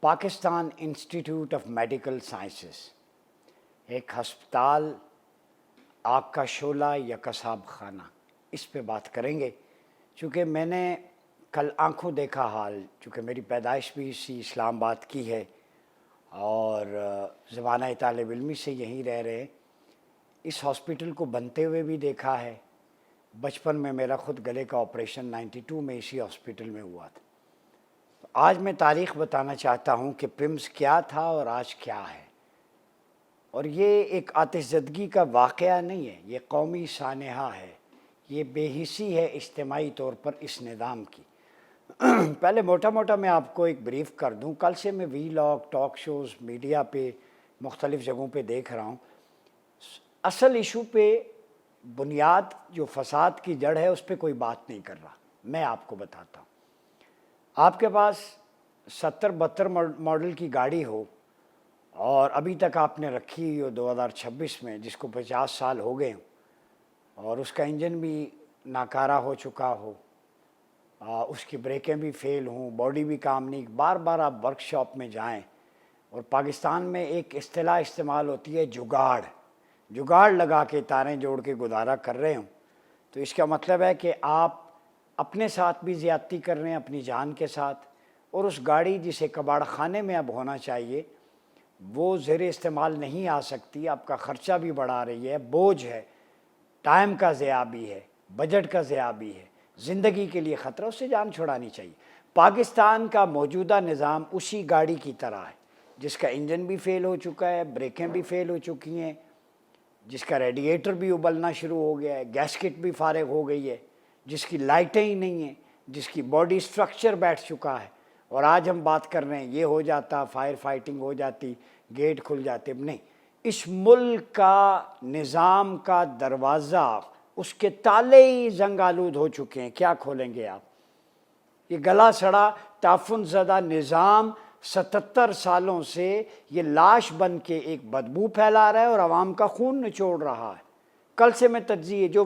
Pakistan institute of medical sciences ایک ہسپتال، آگ کا شعلہ یا قصاب خانہ، اس پہ بات کریں گے۔ چونکہ میں نے کل آنکھوں دیکھا حال، چونکہ میری پیدائش بھی اسی اسلام آباد کی ہے اور زمانہ طالب علمی سے یہیں رہ رہے، اس ہاسپٹل کو بنتے ہوئے بھی دیکھا ہے۔ بچپن میں میرا خود گلے کا آپریشن 92 میں اسی ہاسپٹل میں ہوا تھا۔ آج میں تاریخ بتانا چاہتا ہوں کہ پمز کیا تھا اور آج کیا ہے، اور یہ ایک آتش زدگی کا واقعہ نہیں ہے، یہ قومی سانحہ ہے، یہ بے حسی ہے اجتماعی طور پر اس نظام کی۔ پہلے موٹا موٹا میں آپ کو ایک بریف کر دوں۔ کل سے میں وی لاگ، ٹاک شوز، میڈیا پہ، مختلف جگہوں پہ دیکھ رہا ہوں، اصل ایشو پہ، بنیاد جو فساد کی جڑ ہے اس پہ کوئی بات نہیں کر رہا۔ میں آپ کو بتاتا ہوں، آپ کے پاس 70-72 ماڈل کی گاڑی ہو اور ابھی تک آپ نے رکھی ہو 2026 میں، جس کو 50 سال ہو گئے ہوں، اور اس کا انجن بھی ناکارہ ہو چکا ہو، اس کی بریکیں بھی فیل ہوں، باڈی بھی کام نہیں، بار بار آپ ورک شاپ میں جائیں، اور پاکستان میں ایک اصطلاح استعمال ہوتی ہے جگاڑ لگا کے تاریں جوڑ کے گزارا کر رہے ہوں، تو اس کا مطلب ہے کہ آپ اپنے ساتھ بھی زیادتی کر رہے ہیں، اپنی جان کے ساتھ، اور اس گاڑی جسے کباڑ خانے میں اب ہونا چاہیے وہ زیر استعمال نہیں آ سکتی، آپ کا خرچہ بھی بڑھا رہی ہے، بوجھ ہے، ٹائم کا ضیاع بھی ہے، بجٹ کا ضیاع بھی ہے، زندگی کے لیے خطرہ، اس سے جان چھڑانی چاہیے۔ پاکستان کا موجودہ نظام اسی گاڑی کی طرح ہے، جس کا انجن بھی فیل ہو چکا ہے، بریکیں بھی فیل ہو چکی ہیں، جس کا ریڈیٹر بھی ابلنا شروع ہو گیا ہے، گیسکٹ بھی فارغ ہو گئی ہے، جس کی لائٹیں ہی نہیں ہیں، جس کی باڈی سٹرکچر بیٹھ چکا ہے، اور آج ہم بات کر رہے ہیں یہ ہو جاتا، فائر فائٹنگ ہو جاتی، گیٹ کھل جاتے۔ نہیں، اس ملک کا نظام کا دروازہ، اس کے تالے ہی زنگ آلود ہو چکے ہیں، کیا کھولیں گے آپ؟ یہ گلا سڑا تعفن زدہ نظام 77 سالوں سے یہ لاش بن کے ایک بدبو پھیلا رہا ہے اور عوام کا خون نچوڑ رہا ہے۔ کل سے میں تجزیے جو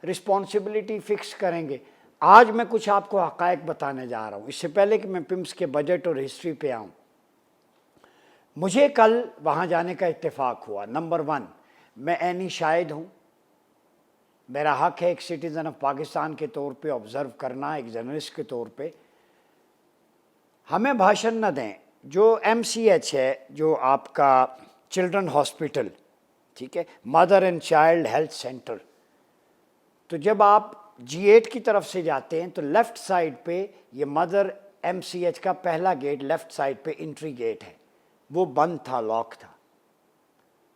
رسپانسبلٹی فکس کریں گے، آج میں کچھ آپ کو حقائق بتانے جا رہا ہوں۔ اس سے پہلے کہ میں پمز کے بجٹ اور ہسٹری پہ آؤں، مجھے کل وہاں جانے کا اتفاق ہوا۔ نمبر 1، میں عینی شاہد ہوں، میرا حق ہے ایک سٹیزن آف پاکستان کے طور پہ آبزرو کرنا، ایک جرنلسٹ کے طور پہ۔ ہمیں بھاشن نہ دیں، جو MCH ہے، جو آپ کا چلڈرن ہاسپٹل، ٹھیک ہے، mother and child health centre, تو جب آپ G8 کی طرف سے جاتے ہیں تو لیفٹ سائڈ پہ یہ مدر MCH کا پہلا گیٹ، لیفٹ سائڈ پہ انٹری گیٹ ہے، وہ بند تھا، لاک تھا۔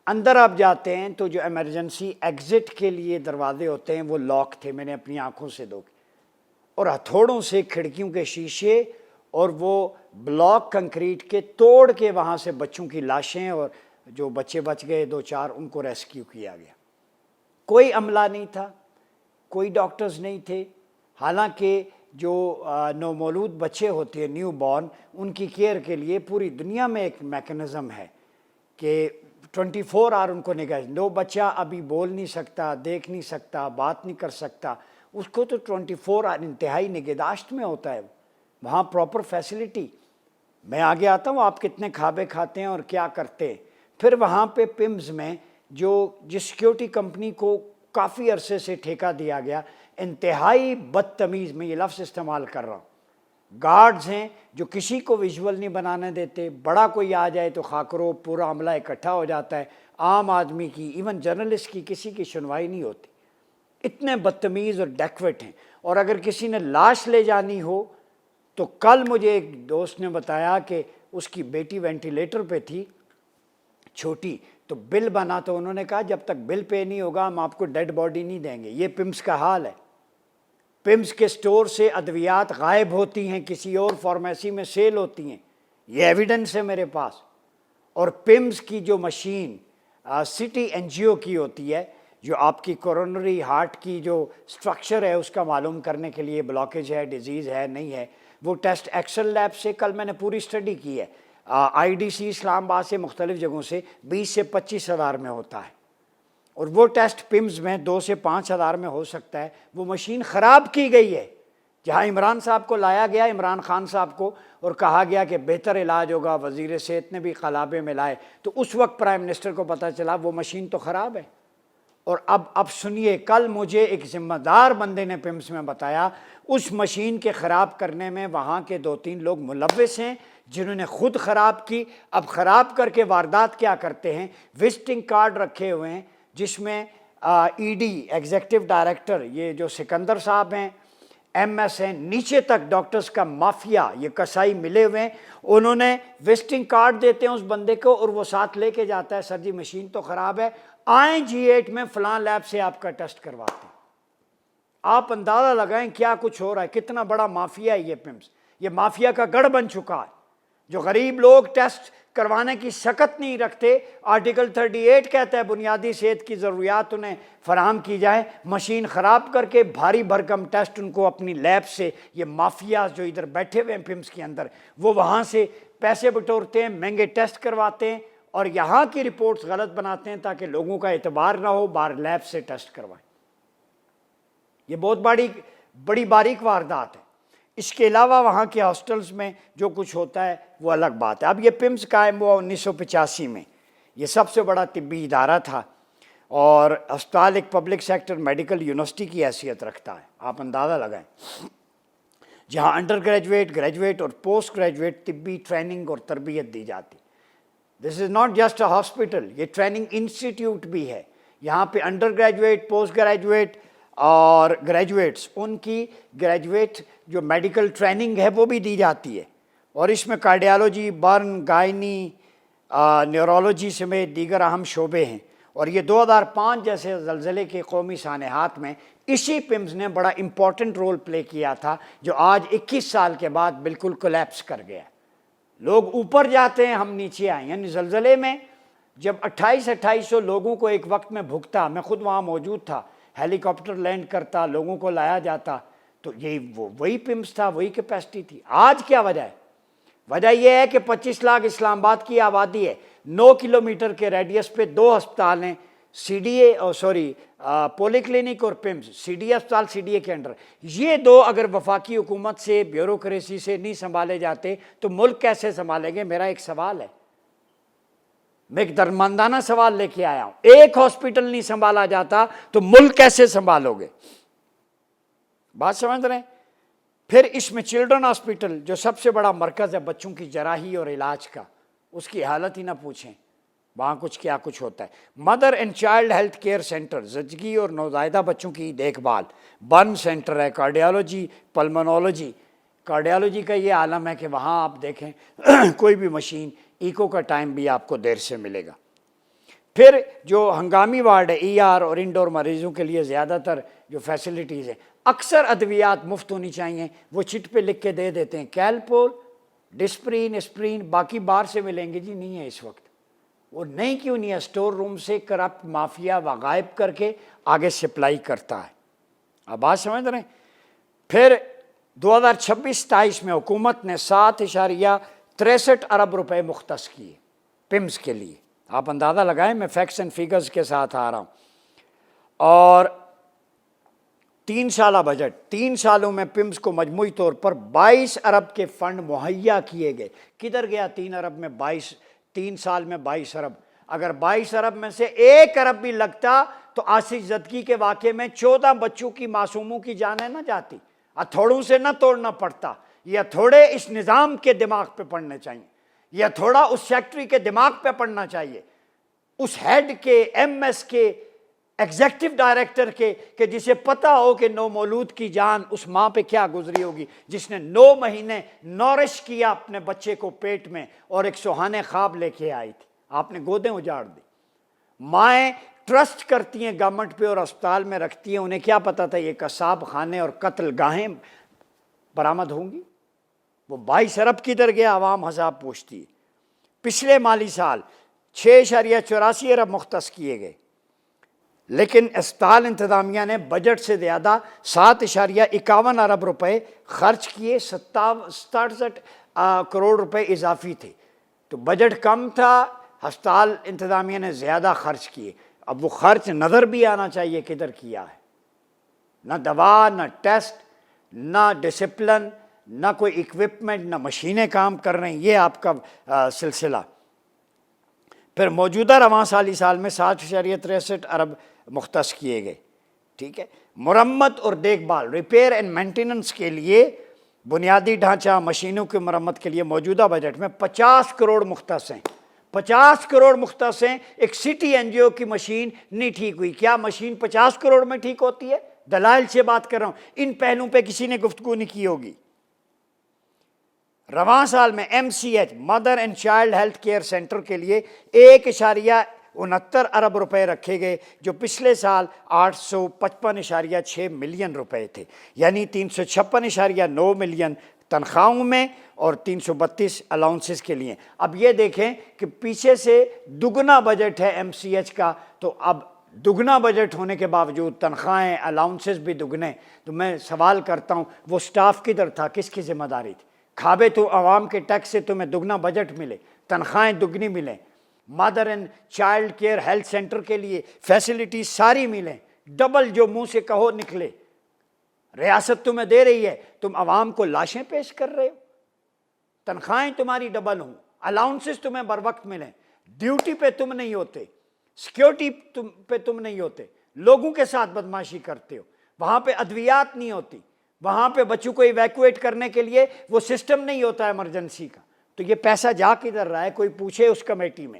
اندر آپ جاتے ہیں تو جو ایمرجنسی ایگزٹ کے لیے دروازے ہوتے ہیں وہ لاک تھے، میں نے اپنی آنکھوں سے دیکھے، اور ہتھوڑوں سے کھڑکیوں کے شیشے اور وہ بلاک کنکریٹ کے توڑ کے وہاں سے بچوں کی لاشیں، اور جو بچے بچ گئے 2-4 ان کو ریسکیو کیا گیا۔ کوئی عملہ نہیں تھا، کوئی ڈاکٹرز نہیں تھے، حالانکہ جو نومولود بچے ہوتے ہیں، نیو بورن، ان کی کیئر کے لیے پوری دنیا میں ایک میکنزم ہے کہ 24 آور ان کو نگاہ۔ دو بچہ ابھی بول نہیں سکتا، دیکھ نہیں سکتا، بات نہیں کر سکتا، اس کو تو 24 آور انتہائی نگہداشت میں ہوتا ہے، وہاں پراپر فیسلٹی۔ میں آگے آتا ہوں آپ کتنے کھابے کھاتے ہیں اور کیا کرتے ہیں۔ پھر وہاں پہ پمز میں جس سیکیورٹی کمپنی کو کافی عرصے سے ٹھیکہ دیا گیا، انتہائی بدتمیز، میں یہ لفظ استعمال کر رہا ہوں، گارڈز ہیں جو کسی کو ویژول نہیں بنانے دیتے، بڑا کوئی آ جائے تو خاکرو پورا عملہ اکٹھا ہو جاتا ہے، عام آدمی کی، ایون جرنلسٹ کی، کسی کی سنوائی نہیں ہوتی، اتنے بدتمیز اور ڈیکویٹ ہیں۔ اور اگر کسی نے لاش لے جانی ہو تو کل مجھے ایک دوست نے بتایا کہ اس کی بیٹی وینٹیلیٹر پہ تھی، چھوٹی، تو بل بنا، تو انہوں نے کہا جب تک بل پے نہیں ہوگا ہم آپ کو ڈیڈ باڈی نہیں دیں گے۔ یہ پمز کا حال ہے۔ پمز کے سٹور سے ادویات غائب ہوتی ہیں، کسی اور فارمیسی میں سیل ہوتی ہیں، یہ ایویڈنس ہے میرے پاس۔ اور پمز کی جو مشین سٹی NGO کی ہوتی ہے، جو آپ کی کورونری ہارٹ کی جو سٹرکچر ہے اس کا معلوم کرنے کے لیے بلاکیج ہے، ڈیزیز ہے، نہیں ہے، وہ ٹیسٹ ایکسل لیب سے، کل میں نے پوری اسٹڈی کی ہے، IDC اسلام آباد سے، مختلف جگہوں سے، 20 سے 25 ہزار میں ہوتا ہے، اور وہ ٹیسٹ پمز میں 2 سے 5 ہزار میں ہو سکتا ہے۔ وہ مشین خراب کی گئی ہے جہاں عمران صاحب کو لایا گیا، عمران خان صاحب کو، اور کہا گیا کہ بہتر علاج ہوگا، وزیر صحت نے بھی قلابے میں لائے، تو اس وقت پرائم منسٹر کو پتہ چلا وہ مشین تو خراب ہے۔ اور اب سنیے، کل مجھے ایک ذمہ دار بندے نے پمس میں بتایا اس مشین کے خراب کرنے میں وہاں کے 2-3 لوگ ملوث ہیں جنہوں نے خود خراب کی۔ اب خراب کر کے واردات کیا کرتے ہیں، وزٹنگ کارڈ رکھے ہوئے ہیں جس میں ای ڈی ایگزیکٹو ڈائریکٹر یہ جو سکندر صاحب ہیں، ایم ایس ہیں، نیچے تک ڈاکٹرز کا مافیا، یہ کسائی ملے ہوئے ہیں، انہوں نے وزٹنگ کارڈ دیتے ہیں اس بندے کو اور وہ ساتھ لے کے جاتا ہے، سر جی مشین تو خراب ہے، آئیں G8 میں فلاں لیب سے آپ کا ٹیسٹ کرواتے ہیں۔ آپ اندازہ لگائیں کیا کچھ ہو رہا ہے، کتنا بڑا مافیا ہے یہ پمس، یہ مافیا کا گڑھ بن چکا ہے۔ جو غریب لوگ ٹیسٹ کروانے کی سکت نہیں رکھتے، آرٹیکل 38 کہتا ہے بنیادی صحت کی ضروریات انہیں فراہم کی جائے، مشین خراب کر کے بھاری بھرکم ٹیسٹ ان کو اپنی لیب سے، یہ مافیا جو ادھر بیٹھے ہوئے ہیں پمس کے اندر، وہ وہاں سے پیسے بٹورتے ہیں، مہنگے ٹیسٹ کرواتے ہیں اور یہاں کی رپورٹس غلط بناتے ہیں تاکہ لوگوں کا اعتبار نہ ہو، باہر لیب سے ٹیسٹ کروائیں۔ یہ بہت بڑی باریک واردات ہے۔ اس کے علاوہ وہاں کے ہاسٹلز میں جو کچھ ہوتا ہے وہ الگ بات ہے۔ اب یہ پمس قائم ہوا 1985 میں، یہ سب سے بڑا طبی ادارہ تھا اور ہسپتال ایک پبلک سیکٹر میڈیکل یونیورسٹی کی حیثیت رکھتا ہے، آپ اندازہ لگائیں، جہاں انڈر گریجویٹ، گریجویٹ اور پوسٹ گریجویٹ طبی ٹریننگ اور تربیت دی جاتی۔ This is not just a hospital, یہ ٹریننگ انسٹیٹیوٹ بھی ہے۔ یہاں پہ انڈر گریجویٹ، پوسٹ گریجویٹ اور گریجویٹس، ان کی گریجویٹ جو میڈیکل ٹریننگ ہے وہ بھی دی جاتی ہے، اور اس میں کارڈیالوجی، برن، گائنی، نیورولوجی سمیت دیگر اہم شعبے ہیں۔ اور یہ 2005 جیسے زلزلے کے قومی سانحات میں اسی پمز نے بڑا امپورٹنٹ رول پلے کیا تھا، جو آج 21 سال کے بعد بالکل کولیپس کر گیا۔ لوگ اوپر جاتے ہیں، ہم نیچے آئے، یعنی زلزلے میں جب 2800 لوگوں کو ایک وقت میں بھگتا، میں خود وہاں موجود تھا، ہیلی کاپٹر لینڈ کرتا، لوگوں کو لایا جاتا، تو یہی وہی پمس تھا، وہی کیپیسٹی تھی۔ آج کیا وجہ ہے؟ وجہ یہ ہے کہ 25 لاکھ اسلام آباد کی آبادی ہے، 9 کلومیٹر کے ریڈیس پہ 2 ہسپتال ہیں، C D A Poly clinic اور پمس، سی ڈی اے ہسپتال سی ڈی اے کے انڈر۔ یہ 2 اگر وفاقی حکومت سے، بیوروکریسی سے نہیں سنبھالے جاتے تو ملک کیسے سنبھالیں گے؟ میرا ایک سوال ہے، میں ایک درماندانہ سوال لے کے آیا ہوں، ایک ہاسپٹل نہیں سنبھالا جاتا تو ملک کیسے سنبھالو گے؟ بات سمجھ رہے ہیں؟ پھر اس میں چلڈرن ہاسپٹل جو سب سے بڑا مرکز ہے بچوں کی جراحی اور علاج کا، اس کی حالت ہی نہ پوچھیں، وہاں کیا کچھ ہوتا ہے۔ Mother and child health care centre, زچگی اور نوزائیدہ بچوں کی دیکھ بھال، برن سینٹر ہے، کارڈیالوجی، پلمونالوجی۔ کارڈیالوجی کا یہ عالم ہے کہ وہاں آپ دیکھیں کوئی بھی مشین، ایکو کا ٹائم بھی آپ کو دیر سے ملے گا۔ پھر جو ہنگامی وارڈ ہے، ای آر اور انڈور مریضوں کے لیے زیادہ تر جو فیسلٹیز ہیں، اکثر ادویات مفت ہونی چاہیے، وہ چٹ پہ لکھ کے دے دیتے ہیں، کیلپول، ڈسپرین، اسپرین، باقی باہر سے ملیں گے، جی نہیں ہے اس وقت۔ وہ نہیں کیوں نہیں ہے؟ اسٹور روم سے کرپٹ مافیا وغائب کر کے آگے سپلائی کرتا ہے۔ اب بات سمجھ رہے ہیں؟ پھر 2026-27 میں حکومت نے 7.63 ارب روپے مختص کیے پمس کے لیے، آپ اندازہ لگائیں، میں فیکٹس اینڈ فیگرز کے ساتھ آ رہا ہوں۔ اور 3 سالہ بجٹ، 3 سالوں میں پمس کو مجموعی طور پر 22 ارب کے فنڈ مہیا کیے گئے۔ کدھر گیا 3 ارب میں 3 سال میں 22 ارب؟ اگر 22 ارب میں سے 1 ارب بھی لگتا تو آصف زدگی کے واقعے میں 14 بچوں کی، معصوموں کی جانیں نہ جاتی، ہتھوڑوں سے نہ توڑنا پڑتا۔ یہ تھوڑے اس نظام کے دماغ پہ پڑنے چاہیے، یہ تھوڑا اس سیکٹری کے دماغ پہ پڑنا چاہیے، اس ہیڈ کے، ایم ایس کے، ایگزیکٹو ڈائریکٹر کے، کہ جسے پتہ ہو کہ نو مولود کی جان اس ماں پہ کیا گزری ہوگی، جس نے 9 مہینے نورش کیا اپنے بچے کو پیٹ میں اور ایک سہانے خواب لے کے آئی تھی، آپ نے گودیں اجاڑ دی۔ مائیں ٹرسٹ کرتی ہیں گورنمنٹ پہ اور اسپتال میں رکھتی ہیں، انہیں کیا پتہ تھا یہ قصاب خانے اور قتل گاہیں برآمد ہوں گی؟ وہ 22 ارب کدھر گیا؟ عوام حساب پوچھتی ہے۔ پچھلے مالی سال 6.84 ارب مختص کیے گئے، لیکن اسپتال انتظامیہ نے بجٹ سے زیادہ 7.51 ارب روپے خرچ کیے، 67 کروڑ روپے اضافی تھے، تو بجٹ کم تھا، ہسپتال انتظامیہ نے زیادہ خرچ کیے۔ اب وہ خرچ نظر بھی آنا چاہیے کدھر کیا ہے، نہ دوا، نہ ٹیسٹ، نہ ڈسپلن، نہ کوئی اکوپمنٹ، نہ مشینیں کام کر رہی ہیں، یہ آپ کا سلسلہ۔ پھر موجودہ رواں سالی سال میں 60.63 ارب مختص کیے گئے، ٹھیک ہے۔ مرمت اور دیکھ بھال، ریپیئر اینڈ مینٹیننس کے لیے بنیادی ڈھانچہ، مشینوں کی مرمت کے لیے موجودہ بجٹ میں 50 کروڑ مختص ہیں، 50 کروڑ مختص ہیں۔ ایک سٹی این جی او کی مشین نہیں ٹھیک ہوئی، کیا مشین 50 کروڑ میں ٹھیک ہوتی ہے؟ دلائل سے بات کر رہا ہوں، ان پہلوؤں پہ کسی نے گفتگو نہیں کی ہوگی۔ رواں سال میں M C H, mother and child health care centre کے لیے 1.69 ارب روپے رکھے گئے، جو پچھلے سال 855.6 ملین روپے تھے، یعنی 356.9 ملین تنخواہوں میں اور 332 الاؤنسز کے لیے۔ اب یہ دیکھیں کہ پیچھے سے دگنا بجٹ ہے ایم سی ایچ کا، تو اب دگنا بجٹ ہونے کے باوجود تنخواہیں، الاؤنسز بھی دگنے، تو میں سوال کرتا ہوں وہ سٹاف کدھر تھا، کس کی ذمہ داری تھی؟ کھابے تو عوام کے ٹیکس سے تمہیں دگنا بجٹ ملے، تنخواہیں دگنی ملیں، mother and child care health centre کے لیے فیسلٹیز ساری ملیں، ڈبل جو منہ سے کہو نکلے۔ ریاست تمہیں دے رہی ہے، تم عوام کو لاشیں پیش کر رہے ہو، تنخواہیں تمہاری ڈبل ہوں، الاؤنسز تمہیں بر وقت ملیں، ڈیوٹی پہ تم نہیں ہوتے، سیکیورٹی پہ تم نہیں ہوتے، لوگوں کے ساتھ بدماشی کرتے ہو، وہاں پہ ادویات نہیں ہوتی، وہاں پہ بچوں کو ایویکویٹ کرنے کے لیے وہ سسٹم نہیں ہوتا ہے ایمرجنسی کا، تو یہ پیسہ جا کدھر رہا ہے؟ کوئی پوچھے اس کمیٹی میں،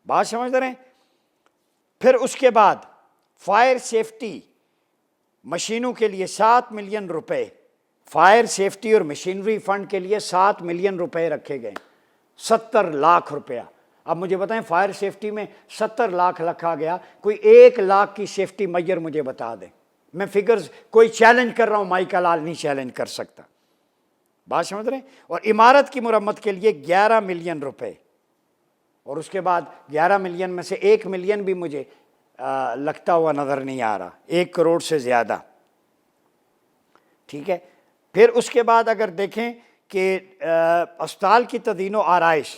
بات سمجھ رہے ہیں؟ پھر اس کے بعد فائر سیفٹی مشینوں کے لیے 7 ملین روپے، فائر سیفٹی اور مشینری فنڈ کے لیے 7 ملین روپے رکھے گئے، 70 لاکھ روپیہ۔ اب مجھے بتائیں فائر سیفٹی میں 70 لاکھ رکھا گیا، کوئی 1 لاکھ کی سیفٹی میجر مجھے بتا دیں، میں فگرز کوئی چیلنج کر رہا ہوں، مائیکل لال نہیں چیلنج کر سکتا، بات سمجھ رہے ہیں؟ اور عمارت کی مرمت کے لیے 11 ملین روپے، اور اس کے بعد 11 ملین میں سے 1 ملین بھی مجھے لگتا ہوا نظر نہیں آ رہا، 1 کروڑ سے زیادہ، ٹھیک ہے۔ پھر اس کے بعد اگر دیکھیں کہ اسپتال کی تدین و آرائش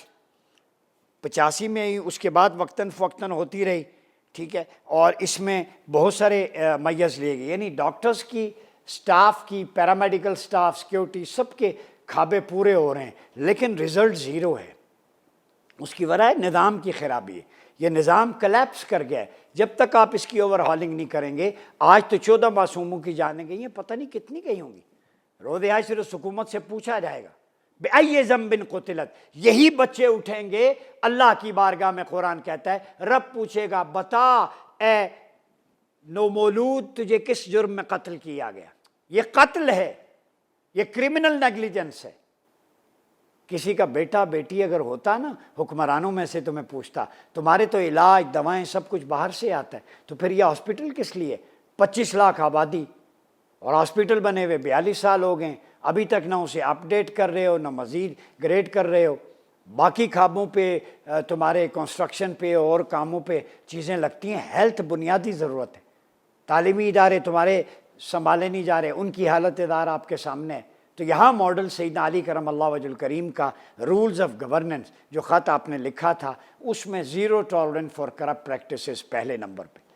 85 میں ہی، اس کے بعد وقتاً فوقتاً ہوتی رہی، ٹھیک ہے، اور اس میں بہت سارے میز لیے گئے، یعنی ڈاکٹرز کی، سٹاف کی، پیرامیڈیکل سٹاف، سیکیورٹی، سب کے کھابے پورے ہو رہے ہیں، لیکن رزلٹ زیرو ہے۔ اس کی وجہ نظام کی خرابی ہے، یہ نظام کلیپس کر گیا ہے۔ جب تک آپ اس کی اوور ہالنگ نہیں کریں گے، آج تو 14 معصوموں کی جانیں گئی ہیں، پتہ نہیں کتنی گئی ہوں گی، روز آج صرف حکومت سے پوچھا جائے گا بِأَيِّ ذَنبٍ قُتِلَتْ، یہی بچے اٹھیں گے اللہ کی بارگاہ میں، قرآن کہتا ہے رب پوچھے گا بتا اے نومولود تجھے کس جرم میں قتل کیا گیا، یہ قتل ہے، یہ کرمنل نیگلیجنس ہے۔ کسی کا بیٹا بیٹی اگر ہوتا نا حکمرانوں میں سے، تو میں پوچھتا تمہارے تو علاج دوائیں سب کچھ باہر سے آتا ہے، تو پھر یہ ہاسپٹل کس لیے؟ 25 لاکھ آبادی اور ہاسپٹل بنے ہوئے 42 سال ہو گئے، ابھی تک نہ اسے اپ ڈیٹ کر رہے ہو، نہ مزید گریڈ کر رہے ہو، باقی کھابوں پہ، تمہارے کنسٹرکشن پہ اور کاموں پہ چیزیں لگتی ہیں، ہیلتھ بنیادی ضرورت ہے، تعلیمی ادارے تمہارے سنبھالے نہیں جا رہے، ان کی حالت ادار آپ کے سامنے ہے۔ تو یہاں ماڈل سیدنا علی کرم اللہ وجہ الکریم کا رولز آف گورننس جو خط آپ نے لکھا تھا، اس میں 0 ٹالرنس فار کرپٹ پریکٹسز پہلے نمبر پہ۔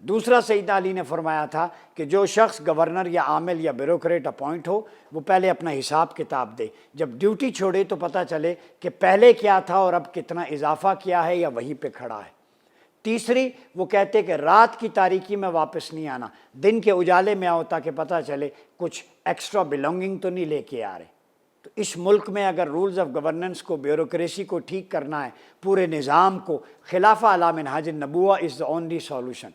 دوسرا سیدنا علی نے فرمایا تھا کہ جو شخص گورنر یا عامل یا بیوروکریٹ اپوائنٹ ہو، وہ پہلے اپنا حساب کتاب دے، جب ڈیوٹی چھوڑے تو پتہ چلے کہ پہلے کیا تھا اور اب کتنا اضافہ کیا ہے یا وہیں پہ کھڑا ہے۔ تیسری، وہ کہتے کہ رات کی تاریکی میں واپس نہیں آنا، دن کے اجالے میں آؤ تاکہ پتہ چلے کچھ ایکسٹرا بلونگنگ تو نہیں لے کے آ رہے۔ تو اس ملک میں اگر رولز آف گورننس کو، بیوروکریسی کو ٹھیک کرنا ہے، پورے نظام کو، خلافہ علی منہاج النبوہ از the only solution۔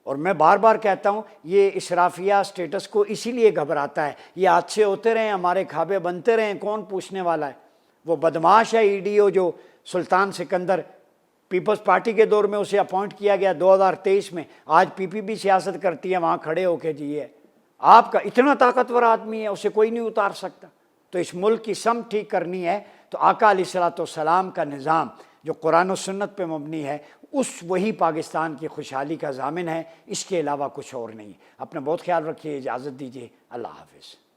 اور میں بار بار کہتا ہوں یہ اشرافیہ سٹیٹس کو اسی لیے گھبراتا ہے، یہ حادثے ہوتے رہیں، ہمارے کھابے بنتے رہیں، کون پوچھنے والا ہے؟ وہ بدماش ہے ای ڈی او جو سلطان سکندر، پیپلز پارٹی کے دور میں اسے اپوائنٹ کیا گیا 2023 میں، آج پی پی بھی سیاست کرتی ہے وہاں کھڑے ہو کے، جی ہے آپ کا اتنا طاقتور آدمی ہے، اسے کوئی نہیں اتار سکتا۔ تو اس ملک کی سمت ٹھیک کرنی ہے تو آقا علیہ الصلوۃ والسلام کا نظام جو قرآن و سنت پہ مبنی ہے، وہی پاکستان کی خوشحالی کا ضامن ہے، اس کے علاوہ کچھ اور نہیں۔ اپنا بہت خیال رکھیے، اجازت دیجیے، اللہ حافظ۔